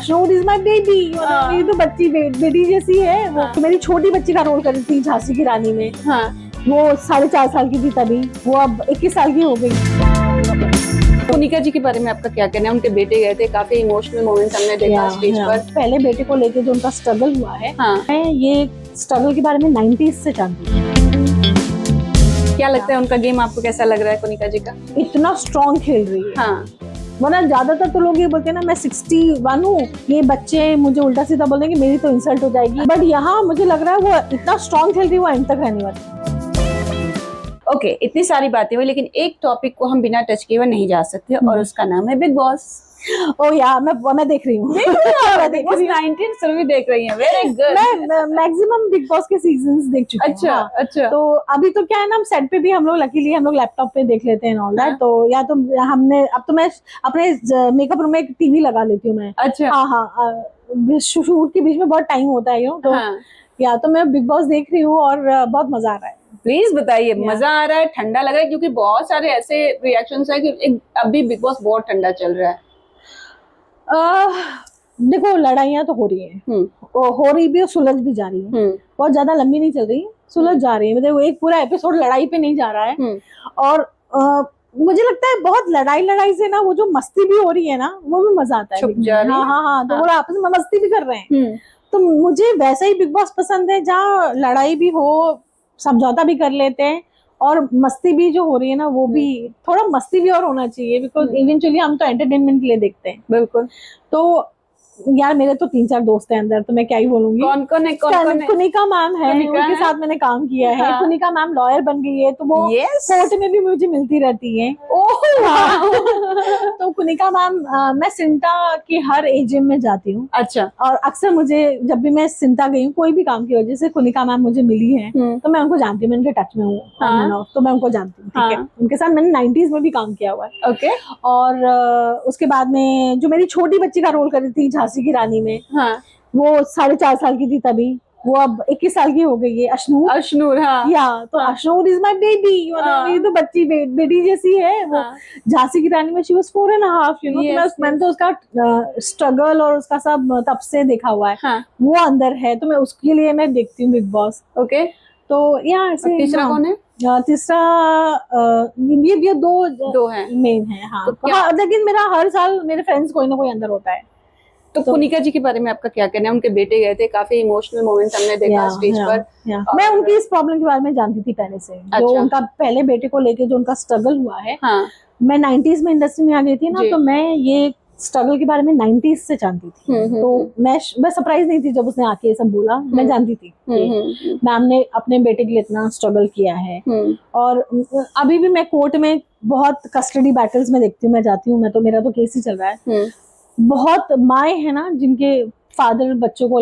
Ashnoor is my baby, मेरी तो बच्ची बेटी जैसी है वो। तो मेरी छोटी बच्ची का रोल करी थी झांसी की रानी में। वो 4.5 साल की थी तभी, वो अब 21 साल की हो गई। कोनिका जी के बारे में आपका क्या कहना है? उनके बेटे गए थे, काफी इमोशनल मोमेंट हमने देखा स्टेज पर। पहले बेटे को लेके जो उनका स्ट्रगल हुआ है, मैं ये स्ट्रगल के बारे में 90s से जानती हूँ। क्या लगता है उनका गेम आपको कैसा लग रहा है कोनिका जी का? इतना स्ट्रॉन्ग खेल रही है। वरना ज्यादातर तो लोग ये बोलते हैं ना मैं 61 हूँ, ये बच्चे मुझे उल्टा सीधा बोलेंगे, मेरी तो इंसल्ट हो जाएगी। बट यहाँ मुझे लग रहा है वो इतना स्ट्रॉन्ग खेल रही है, वो एंड तक रहने वाली। ओके, इतनी सारी बातें हुई, लेकिन एक टॉपिक को हम बिना टच किए हुए नहीं जा सकते, और उसका नाम है बिग बॉस। ओ यार, मैं देख रही हूँ। बिग बॉस 19 सभी देख रही हैं। Very good. मैं मैक्सिमम बिग बॉस के सीजन्स देख चुकी हूँ। अच्छा। तो अभी तो क्या है ना, हम सेट पे भी हम लोग लकीली हम लोग लैपटॉप पे देख लेते हैं ऑल दैट। तो या तो हमने अब तो मैं अपने मेकअप रूम में एक टीवी लगा लेती हूँ मैं। अच्छा। हाँ, शूट के बीच में बहुत टाइम होता है तो या तो मैं बिग बॉस देख रही हूँ और बहुत मजा आ रहा है। प्लीज बताइए, मजा आ रहा है, ठंडा लग रहा है? क्योंकि बहुत सारे ऐसे रिएक्शंस है कि अभी बिग बॉस बहुत ठंडा चल रहा है। देखो, लड़ाइयाँ तो हो रही हैं, हो रही भी और सुलझ भी जा रही है। बहुत ज्यादा लंबी नहीं चल रही, सुलझ जा रही है। मतलब एक पूरा एपिसोड लड़ाई पे नहीं जा रहा है। और मुझे लगता है बहुत लड़ाई से ना वो जो मस्ती भी हो रही है ना, वो भी मजा आता है। हाँ, तो वो आपस में मस्ती भी कर रहे हैं। तो मुझे वैसा ही बिग बॉस पसंद है, जहाँ लड़ाई भी हो, समझौता भी कर लेते हैं, और मस्ती भी जो हो रही है ना, वो भी थोड़ा मस्ती भी और होना चाहिए, बिकॉज इवेंचुअली हम तो एंटरटेनमेंट के लिए देखते हैं। बिल्कुल। तो यार मेरे तो 3-4 दोस्त हैं अंदर, तो मैं क्या ही बोलूंगी। कौन है? कुनिका मैम है, उनके साथ मैंने काम किया है। कुनिका मैम लॉयर बन गई है, तो वो कोर्ट में भी मुझे मिलती रहती है। तो कुनिका मैम, मैं सिंटा की हर एजीएम में जाती हूँ। अच्छा। और अक्सर मुझे, जब भी मैं सिंटा गई हूँ कोई भी काम की वजह से, कुनिका मैम मुझे मिली है, तो मैं उनको जानती हूँ, मैं उनके टच में हूँ। तो मैं उनको जानती हूँ, ठीक है। उनके साथ मैंने 90s में भी काम किया हुआ है। ओके। और उसके बाद में जो मेरी छोटी बच्ची का रोल करी थी झांसी की रानी में, वो 4.5 साल की थी तभी, वो अब 21 साल की हो गई है। अशनूर। तो अशनूर इज माय बेबी, मेरी तो बच्ची बेटी जैसी है वो। झांसी की रानी में शी वाज 4.5, मैंने तो उसका स्ट्रगल और उसका सब तब से देखा हुआ है। वो अंदर है, तो मैं उसके लिए मैं देखती हूँ बिग बॉस। ओके। तो ऐसे। तीसरा कौन है? तीसरा ये दो है मेन है। हाँ, लेकिन मेरा हर साल मेरे फ्रेंड्स कोई ना कोई अंदर होता है। तो कुनिका जी के बारे में आपका क्या कहना है? उनके बेटे गए थे, काफी इमोशनल मोमेंट हमने देखा स्टेज पर। मैं उनकी इस प्रॉब्लम के बारे में जानती थी पहले से। जो उनका पहले बेटे को लेके जो उनका स्ट्रगल हुआ है, मैं 90s में इंडस्ट्री में आ गई थी ना, तो मैं ये स्ट्रगल के बारे में 90s से जानती थी। तो मैं सरप्राइज नहीं थी जब उसने आके ये सब बोला, मैं जानती थी मैम ने अपने बेटे के लिए इतना स्ट्रगल किया है। और अभी भी मैं कोर्ट में बहुत कस्टडी बैटल्स में देखती हूँ, मैं जाती हूँ, मेरा तो केस ही चल रहा है। बहुत माए हैं ना जिनके फादर बच्चों को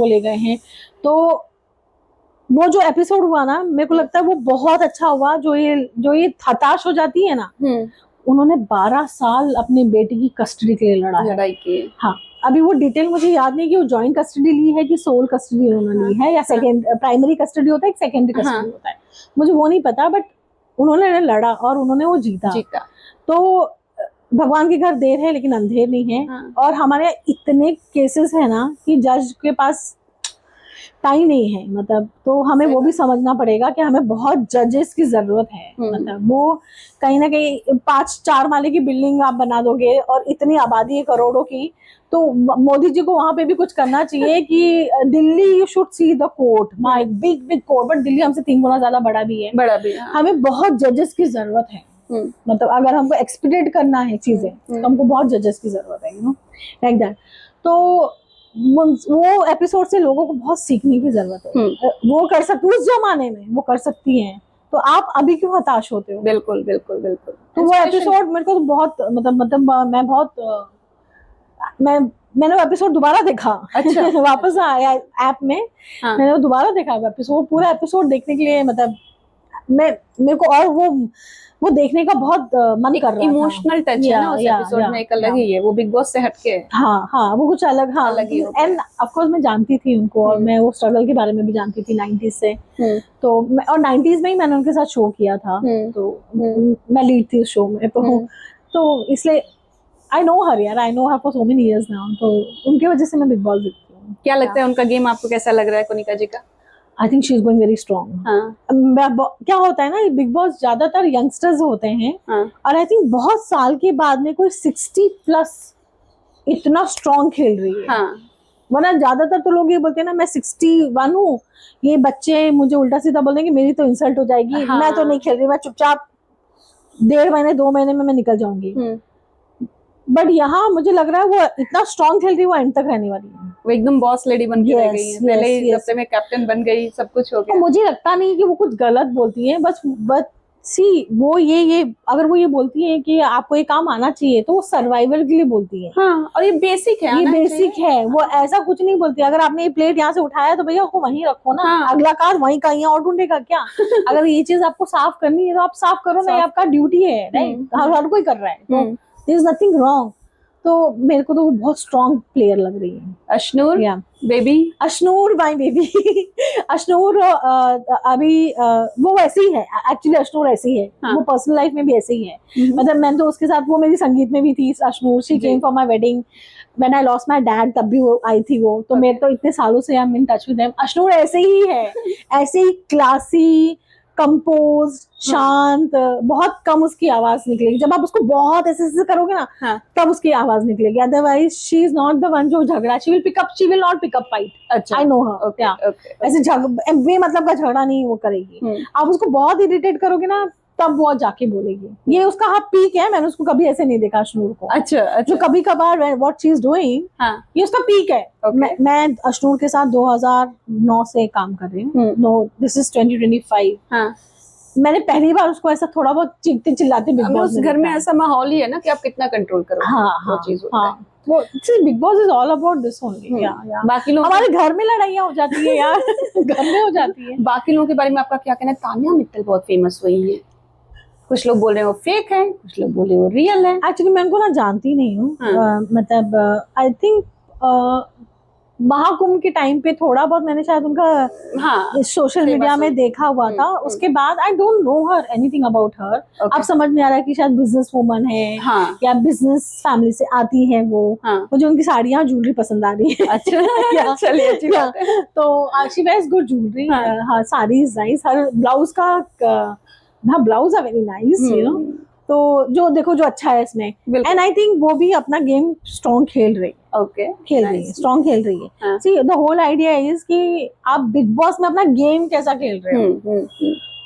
ले गए हैं। तो वो जो एपिसोड हुआ ना, मेरे को लगता है वो बहुत अच्छा हुआ। जो ये हताश हो जाती है ना, उन्होंने 12 साल अपने बेटे की कस्टडी के लिए लड़ाई की। हाँ, अभी वो डिटेल मुझे याद नहीं कि वो जॉइंट कस्टडी ली है कि सोल कस्टडी उन्होंने ली है, या प्राइमरी कस्टडी होता है, एक सेकेंडरी कस्टडी होता है, मुझे वो नहीं पता। बट उन्होंने लड़ा और उन्होंने वो जीता। तो भगवान के घर देर है लेकिन अंधेर नहीं है। और हमारे इतने केसेस है ना कि जज के पास टाइम नहीं है, मतलब तो हमें वो भी समझना पड़ेगा कि हमें बहुत जजेस की जरूरत है। मतलब वो कहीं ना कहीं 5-4 माले की बिल्डिंग आप बना दोगे और इतनी आबादी है करोड़ों की, तो मोदी जी को वहां पे भी कुछ करना चाहिए कि Delhi you should see the court, my big court. But Delhi हमसे 3 गुना ज्यादा बड़ा भी है। हमें बहुत जजेस की जरूरत है। मतलब अगर हमको एक्सपीडिएट करना है चीजें, तो हमको बहुत जजेस की जरूरत है, लाइक दैट। तो वो एपिसोड से लोगों को बहुत सीखने की जरूरत है। वो कर सकती, उस जमाने में वो कर सकती हैं, तो आप अभी क्यों हताश होते हो? बिल्कुल। तो वो एपिसोड मेरे को तो बहुत मतलब मैंने वो एपिसोड दोबारा देखा। अच्छा। वापस आया ऐप में। मैंने वो दोबारा देखा एपिसोड, पूरा एपिसोड देखने के लिए। मतलब मेरे को और वो देखने का बहुत मन कर रहा था। इमोशनल टच है ना उस एपिसोड में, एक अलग ही है वो, बिग बॉस से हटके। हाँ, वो कुछ अलग। अलग ही एंड ऑफ कोर्स मैं जानती थी उनको, और मैं वो स्ट्रगल के बारे में भी जानती थी 90s से। तो और 90s में ही मैंने उनके साथ शो किया था। तो मैं लीड थी उस शो में। तो इसलिए आई नो हर यार, आई know her for so many years now, तो उनकी वजह से मैं बिग बॉस देखती हूँ। क्या लगता है उनका गेम आपको कैसा लग रहा है कोनिका जी का? I think she is going very strong. क्या होता है ना, बिग बॉस ज्यादातर यंगस्टर्स होते हैं, और आई थिंक बहुत साल के बाद में कोई 60+ इतना स्ट्रॉन्ग खेल रही है। वरना ज्यादातर तो लोग ये बोलते हैं ना, मैं 61 हूँ, ये बच्चे मुझे उल्टा सीधा बोलेंगे, मेरी तो इंसल्ट हो जाएगी, मैं तो नहीं खेल रही, मैं चुपचाप 1.5 महीने 2 महीने में मैं निकल जाऊंगी। बट यहाँ मुझे लग रहा है वो इतना स्ट्रॉन्ग खेल रही है, वो एंड तक रहने वाली है। वो एकदम बॉस लेडी बन के रह गई है। पहले ही हफ्ते में कैप्टन बन गई, सब कुछ हो गया। मुझे लगता नहीं कि वो कुछ गलत बोलती है, बस सी वो ये अगर वो ये बोलती है कि आपको ये काम आना चाहिए, तो वो सर्वाइवल के लिए बोलती है। और ये बेसिक है, ये बेसिक है। वो ऐसा कुछ नहीं बोलती, अगर आपने ये प्लेट यहाँ से उठाया तो भैया उसको वहीं रखो ना, अगला कार वहीं का, यहाँ और ढूंढेगा क्या? अगर ये चीज आपको साफ करनी है तो आप साफ करो ना, ये आपका ड्यूटी है, राइट? हर कोई कर रहा है, तो देयर इज नथिंग रॉन्ग। तो मेरे को तो वो बहुत स्ट्रॉन्ग प्लेयर लग रही है। Ashnoor baby, Ashnoor my baby. Ashnoor अभी वो वैसे ही है एक्चुअली, अश्नूर ऐसी है, वो पर्सनल लाइफ में भी ऐसे ही है। मतलब मैं तो उसके साथ, वो मेरी संगीत में भी थी Ashnoor, she came for my wedding when I lost my dad, तब भी वो आई थी वो, तो मेरे तो इतने सालों से I am in touch with them. Ashnoor ऐसे ही है, ऐसे ही क्लासी, कंपोज, शांत, बहुत कम उसकी आवाज निकलेगी। जब आप उसको बहुत ऐसे करोगे ना, तब उसकी आवाज निकलेगी, otherwise she is not the one जो झगड़ा, she will not pick up fight. I know her. ऐसे मतलब का झगड़ा नहीं वो करेगी। आप उसको बहुत इरिटेट करोगे ना, तब वो जाके बोलेगी। ये उसका हाँ पीक है, मैंने उसको कभी ऐसे नहीं देखा अश्नूर को। अच्छा। जो कभी कभार व्हाट शी इज डूइंग, ये उसका पीक है। मैं अश्नूर के साथ 2009 से काम कर रही हूँ। No, this is 2025। मैंने पहली बार उसको ऐसा थोड़ा बहुत चीखते चिल्लाते बिग बॉस घर में ऐसा माहौल ही है ना कि आप कितना कंट्रोल करो। वो चीज होता है। वो big boss is all about this only. बाकी लोग, हमारे घर में लड़ाइयाँ हो जाती है यार। घर में हो जाती है। बाकी लोगों के बारे में आपका क्या कहना है? तान्या मित्तल बहुत फेमस हुई है, कुछ लोग बोल रहे हैं वो फेक है, कुछ लोग बोल रहे हैं वो रियल है। एक्चुअली मैं उनको ना जानती नहीं हूँ। मतलब आई थिंक महाकुंभ के टाइम पे थोड़ा बहुत मैंने शायद उनका सोशल मीडिया में देखा हुआ था। उसके बाद I don't know her anything about her. अब समझ में आ रहा है कि शायद बिजनेस वुमन है, या बिजनेस फैमिली से आती है वो। मुझे उनकी साड़ियाँ ज्वेलरी पसंद आ रही है। अच्छा, चलिए अच्छी बात है। तो शी वेयर्स गुड ज्वेलरी। हाँ, साड़ी इज नाइस। हर ब्लाउज का blouse are very nice, you know. तो जो देखो जो अच्छा है इसमें, एंड आई थिंक वो भी अपना गेम स्ट्रॉन्ग खेल रही है। खेल रही है, स्ट्रॉन्ग खेल रही है। See the whole idea is कि आप बिग बॉस में अपना गेम कैसा खेल रहे हो।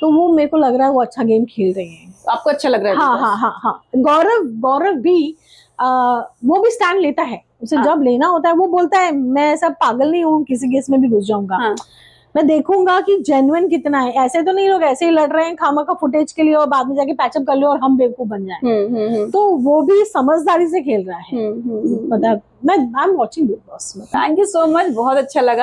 तो वो मेरे को लग रहा है वो अच्छा गेम खेल रही है। आपको अच्छा लग रहा है? हाँ। गौरव भी वो भी स्टैंड लेता है। उसे जब लेना होता है वो बोलता है मैं सब पागल नहीं हूँ, किसी केस में भी घुस जाऊंगा। मैं देखूंगा कि जेन्युइन कितना है। ऐसे तो नहीं लोग ऐसे ही लड़ रहे हैं खामा का फुटेज के लिए, और बाद में जाके पैचअप कर लो और हम बेवकूफ बन जाए। तो वो भी समझदारी से खेल रहा है। मतलब I am watching big boss. Thank you so much, बहुत अच्छा लगा।